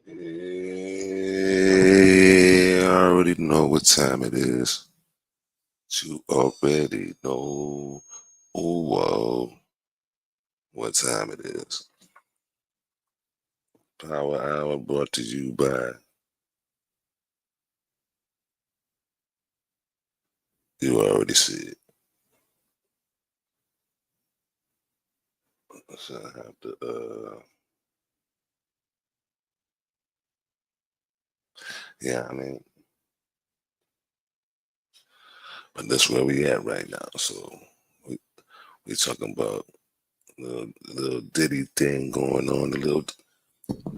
Yeah, I already know what time it is. You already know, what time it is. Power Hour brought to you by, you already see it. So I have to, yeah, I mean, but that's where we at right now. So we, we talking about the little Diddy thing going on, the little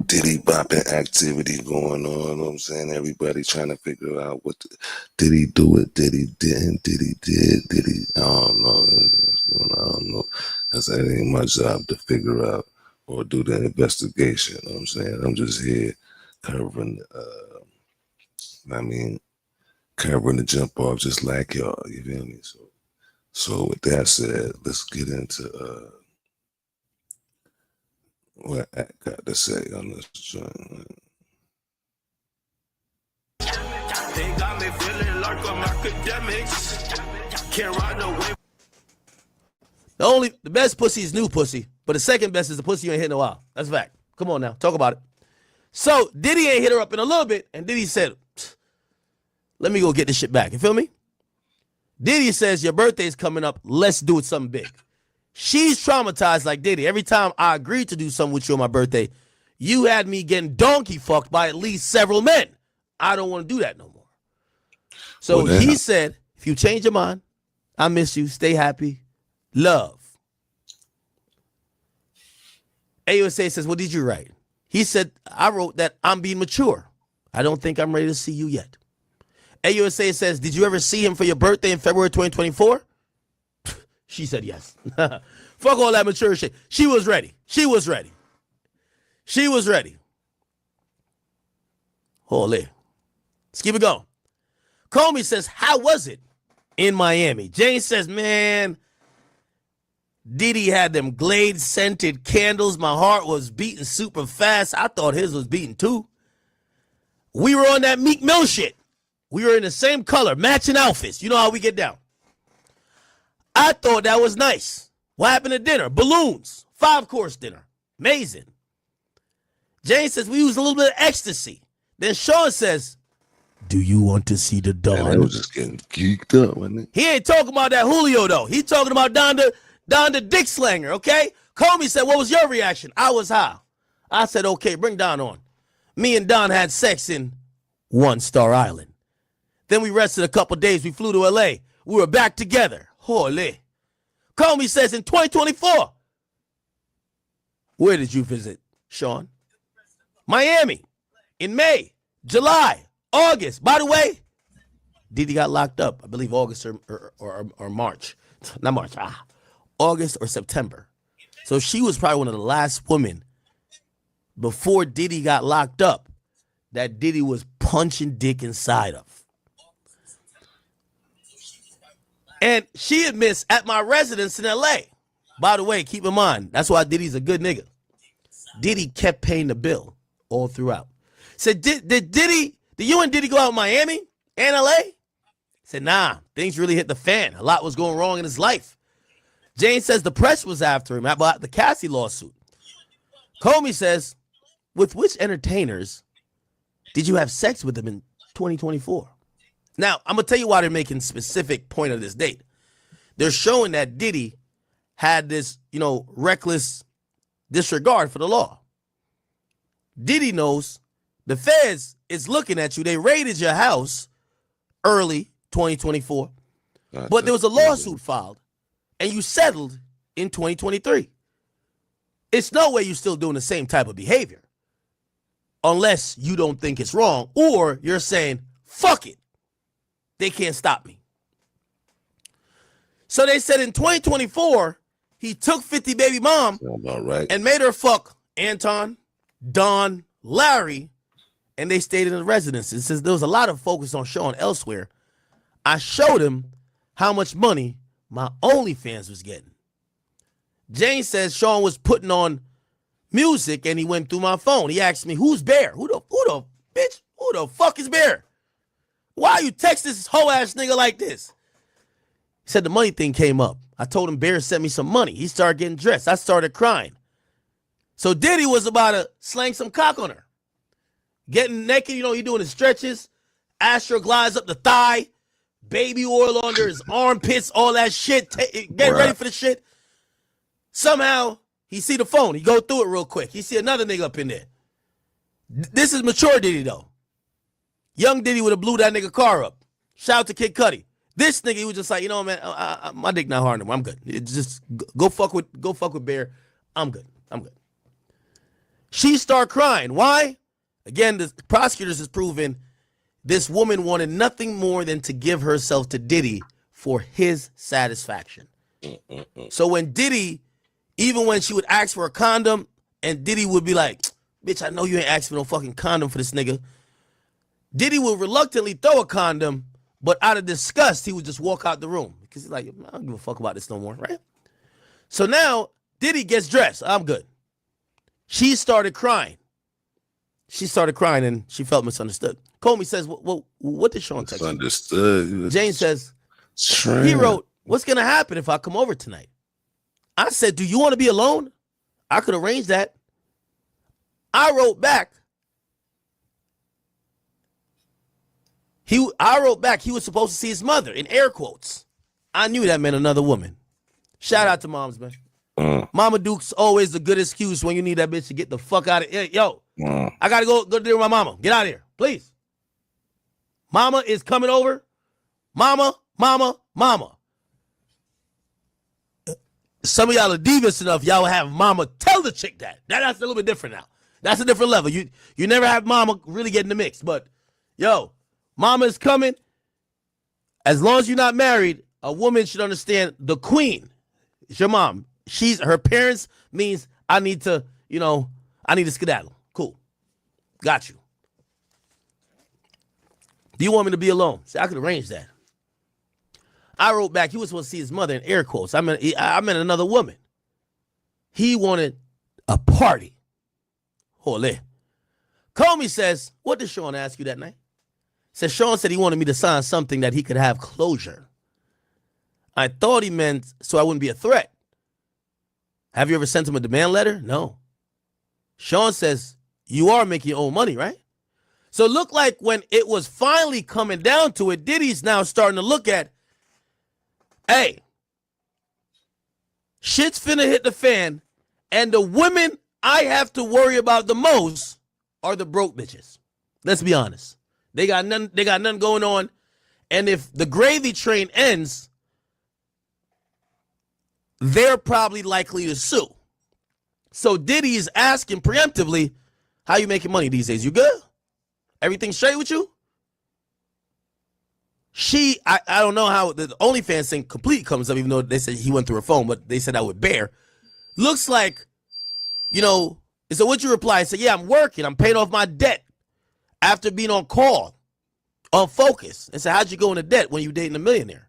Diddy bopping activity going on. You know what I'm saying? Everybody trying to figure out did he do it? Did he didn't? Did he did? Did he? I don't know. I don't know. That ain't my job to figure out or do the investigation. You know what I'm saying? I'm just here covering, I mean, covering the jump off just like y'all. You feel me? So with that said, let's get into what I got to say on this joint. They got me feeling like I'm academics. Can't ride away. The best pussy is new pussy, but the second best is the pussy you ain't hit in a while. That's a fact. Come on now, talk about it. So Diddy ain't hit her up in a little bit, and Diddy said, let me go get this shit back. You feel me? Diddy says, your birthday's coming up. Let's do it something big. She's traumatized like Diddy. Every time I agreed to do something with you on my birthday, you had me getting donkey fucked by at least several men. I don't want to do that no more. So he said, if you change your mind, I miss you. Stay happy. Love. AUSA says, what did you write? He said, I wrote that I'm being mature. I don't think I'm ready to see you yet. AUSA says, did you ever see him for your birthday in February 2024? She said yes. Fuck all that mature shit. She was ready. She was ready. She was ready. Holy. Let's keep it going. Comey says, how was it in Miami? Jane says, man, Diddy had them Glade scented candles. My heart was beating super fast. I thought his was beating too. We were on that Meek Mill shit. We were in the same color, matching outfits. You know how we get down. I thought that was nice. What happened at dinner? Balloons. 5-course dinner. Amazing. Jane says, we used a little bit of ecstasy. Then Sean says, do you want to see the dawn? Man, I was just getting geeked up, wasn't it? He ain't talking about that Julio, though. He's talking about Donda Dick Slanger, okay? Comey said, what was your reaction? I was high. I said, okay, bring Don on. Me and Don had sex in One Star Island. Then we rested a couple days. We flew to L.A. We were back together. Holy. Comey says in 2024. Where did you visit, Sean? Miami. In May, July, August. By the way, Diddy got locked up, I believe August or March. Not March. August or September. So she was probably one of the last women before Diddy got locked up that Diddy was punching dick inside of. And she admits at my residence in L.A. By the way, keep in mind, that's why Diddy's a good nigga. Diddy kept paying the bill all throughout. Said, did you and Diddy go out in Miami and L.A.? Said, nah, things really hit the fan. A lot was going wrong in his life. Jane says the press was after him about the Cassie lawsuit. Comey says, with which entertainers did you have sex with them in 2024? Now, I'm going to tell you why they're making specific point of this date. They're showing that Diddy had this, reckless disregard for the law. Diddy knows the feds is looking at you. They raided your house early 2024, but there was a lawsuit filed, and you settled in 2023. It's no way you're still doing the same type of behavior unless you don't think it's wrong or you're saying, fuck it. They can't stop me. So they said in 2024, he took 50 baby mom and made her fuck Anton, Don, Larry, and they stayed in the residence. It says there was a lot of focus on Sean elsewhere. I showed him how much money my OnlyFans was getting. Jane says Sean was putting on music and he went through my phone. He asked me, who's Bear? Who the fuck is Bear? Why you text this whole ass nigga like this? He said the money thing came up. I told him Bear sent me some money. He started getting dressed. I started crying. So Diddy was about to slang some cock on her. Getting naked, you know, he doing his stretches. Astro glides up the thigh. Baby oil under his armpits, all that shit. Get ready for the shit. Somehow, he see the phone. He go through it real quick. He see another nigga up in there. This is mature Diddy, though. Young Diddy would have blew that nigga car up. Shout out to Kid Cudi. This nigga, he was just like, you know, man, my dick not hard enough. I'm good. It's just go fuck with Bear. I'm good. She start crying. Why? Again, the prosecutors has proven this woman wanted nothing more than to give herself to Diddy for his satisfaction. So when Diddy, even when she would ask for a condom, and Diddy would be like, bitch, I know you ain't asking for no fucking condom for this nigga. Diddy would reluctantly throw a condom, but out of disgust, he would just walk out the room. Because he's like, I don't give a fuck about this no more, right? So now, Diddy gets dressed. I'm good. She started crying. And she felt misunderstood. Comey says, well, what did Sean text you? Misunderstood. Jane says, he wrote, what's going to happen if I come over tonight? I said, do you want to be alone? I could arrange that. I wrote back. He was supposed to see his mother, in air quotes. I knew that meant another woman. Shout out to moms, man. Mama Duke's always a good excuse when you need that bitch to get the fuck out of here. Yo, I got to go deal with my mama. Get out of here, please. Mama is coming over. Mama. Some of y'all are devious enough. Y'all have mama tell the chick that. That's a little bit different now. That's a different level. You never have mama really get in the mix. But, yo, mama is coming. As long as you're not married, a woman should understand the queen. It's your mom. Her parents means I need to skedaddle. Cool. Got you. Do you want me to be alone? See, I could arrange that. I wrote back, he was supposed to see his mother in air quotes. I meant another woman. He wanted a party. Holy. Comey says, what did Sean ask you that night? Says Sean said he wanted me to sign something that he could have closure. I thought he meant so I wouldn't be a threat. Have you ever sent him a demand letter? No. Sean says, you are making your own money, right? So it looked like when it was finally coming down to it, Diddy's now starting to look at, hey, shit's finna hit the fan, and the women I have to worry about the most are the broke bitches. Let's be honest. They got nothing going on. And if the gravy train ends, they're probably likely to sue. So Diddy is asking preemptively, how you making money these days? You good? Everything straight with you? I don't know how the OnlyFans thing complete comes up, even though they said he went through her phone, but they said that with Bear. Looks like, so what'd you reply? I said, yeah, I'm working. I'm paying off my debt after being on call, on focus. And said, how'd you go into debt when you dating a millionaire?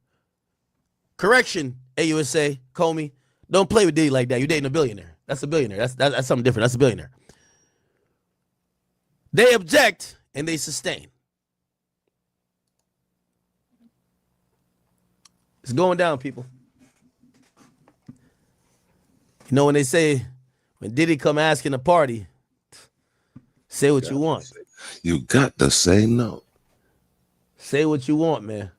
Correction, AUSA, Comey, don't play with Diddy like that. You're dating a billionaire. That's a billionaire. That's something different. That's a billionaire. They object and they sustain. It's going down, people. You know when they say, when Diddy come asking a party, say what you want. You got to say no. Say what you want, man.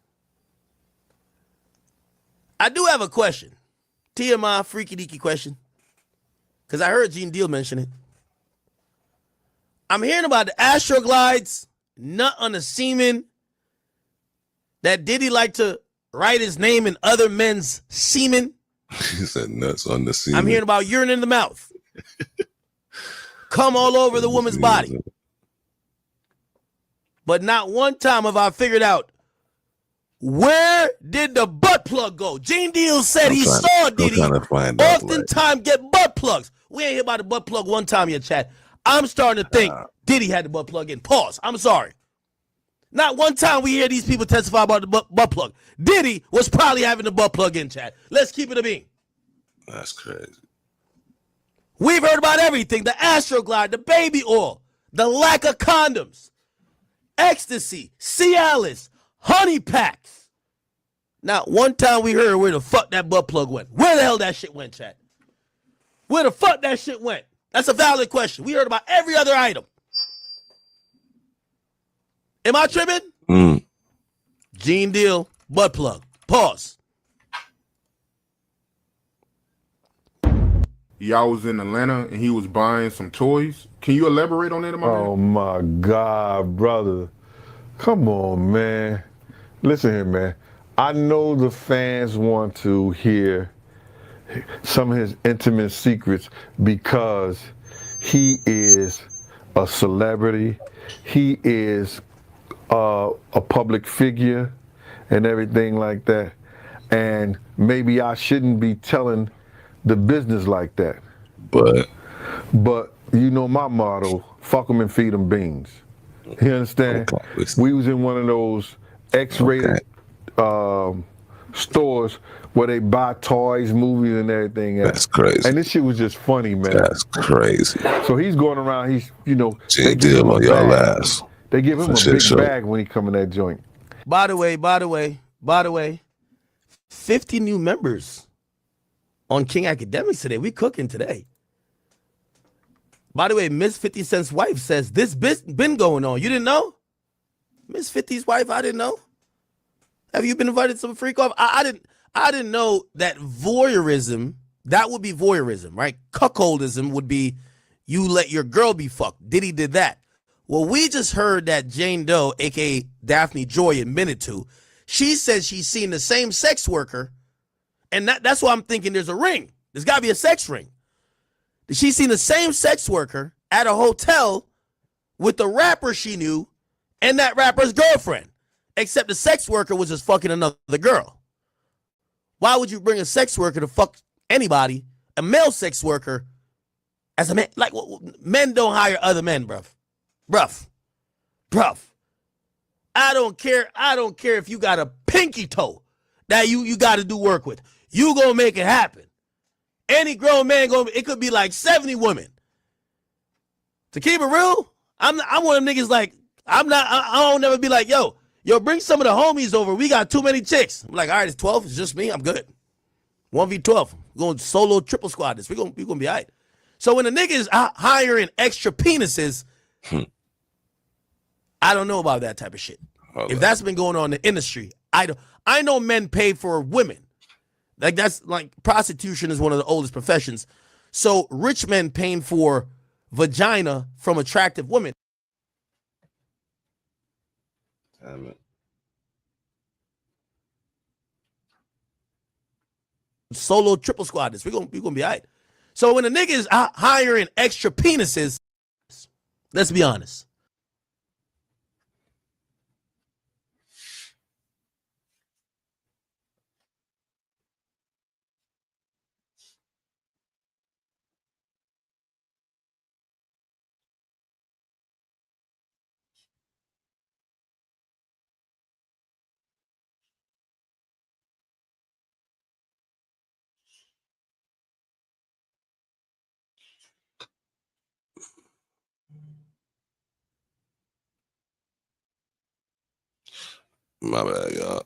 I do have a question. TMI, freaky deaky question. Because I heard Gene Deal mention it. I'm hearing about the Astroglides, nut on the semen, that Diddy like to write his name in other men's semen. He said nuts on the semen. I'm hearing about urine in the mouth. Come all over the woman's body. But not one time have I figured out, where did the butt plug go? Gene Deal said he saw Diddy oftentimes get butt plugs. We ain't hear about the butt plug one time in your chat. I'm starting to think Diddy had the butt plug in. Pause. I'm sorry. Not one time we hear these people testify about the butt plug. Diddy was probably having the butt plug in, chat. Let's keep it a bean. That's crazy. We've heard about everything: the Astroglide, the baby oil, the lack of condoms, ecstasy, Cialis, honey packs. Not one time we heard where the fuck that butt plug went. Where the hell that shit went, chat? Where the fuck that shit went? That's a valid question. We heard about every other item. Am I tripping? Gene Deal, butt plug. Pause. Y'all was in Atlanta and he was buying some toys. Can you elaborate on that, my man? Oh my God, brother. Come on, man. Listen here, man. I know the fans want to hear some of his intimate secrets because he is a celebrity. He is a public figure and everything like that. And maybe I shouldn't be telling the business like that. But you know my motto, fuck them and feed them beans. You understand? Okay. We was in one of those X-rated stores where they buy toys, movies, and everything. That's crazy. And this shit was just funny, man. That's crazy. So he's going around, they Gene give him Deal a on y'all bag. ass. They give him For a shit big show. bag when he come in that joint. By the way, 50 new members on King Academics today. We cooking today. By the way, Miss 50 Cent's wife says this been going on. You didn't know? Miss 50's wife, I didn't know. Have you been invited to some freak off? I didn't know that voyeurism, that would be voyeurism, right? Cuckoldism would be you let your girl be fucked. Diddy did that. Well, we just heard that Jane Doe, aka Daphne Joy, admitted to. She says she's seen the same sex worker, and that's why I'm thinking there's a ring. There's got to be a sex ring. She's seen the same sex worker at a hotel with the rapper she knew and that rapper's girlfriend, except the sex worker was just fucking another girl. Why would you bring a sex worker to fuck anybody, a male sex worker, as a man? Like, men don't hire other men, bruv. I don't care if you got a pinky toe that you got to do work with. You gonna make it happen. Any grown man it could be like 70 women. To keep it real, I'm one of them niggas like, I don't never be like, yo, bring some of the homies over. We got too many chicks. I'm like, all right, it's 12. It's just me. I'm good. 1v12. We're going solo triple squad this. We're gonna be all right. So when a nigga is hiring extra penises, I don't know about that type of shit. If that's been going on in the industry, I know men pay for women. Like, that's like prostitution is one of the oldest professions. So rich men paying for vagina from attractive women. Damn it. Solo triple squad this. We're gonna be all right. So when a nigga is hiring extra penises, let's be honest. My bad, y'all.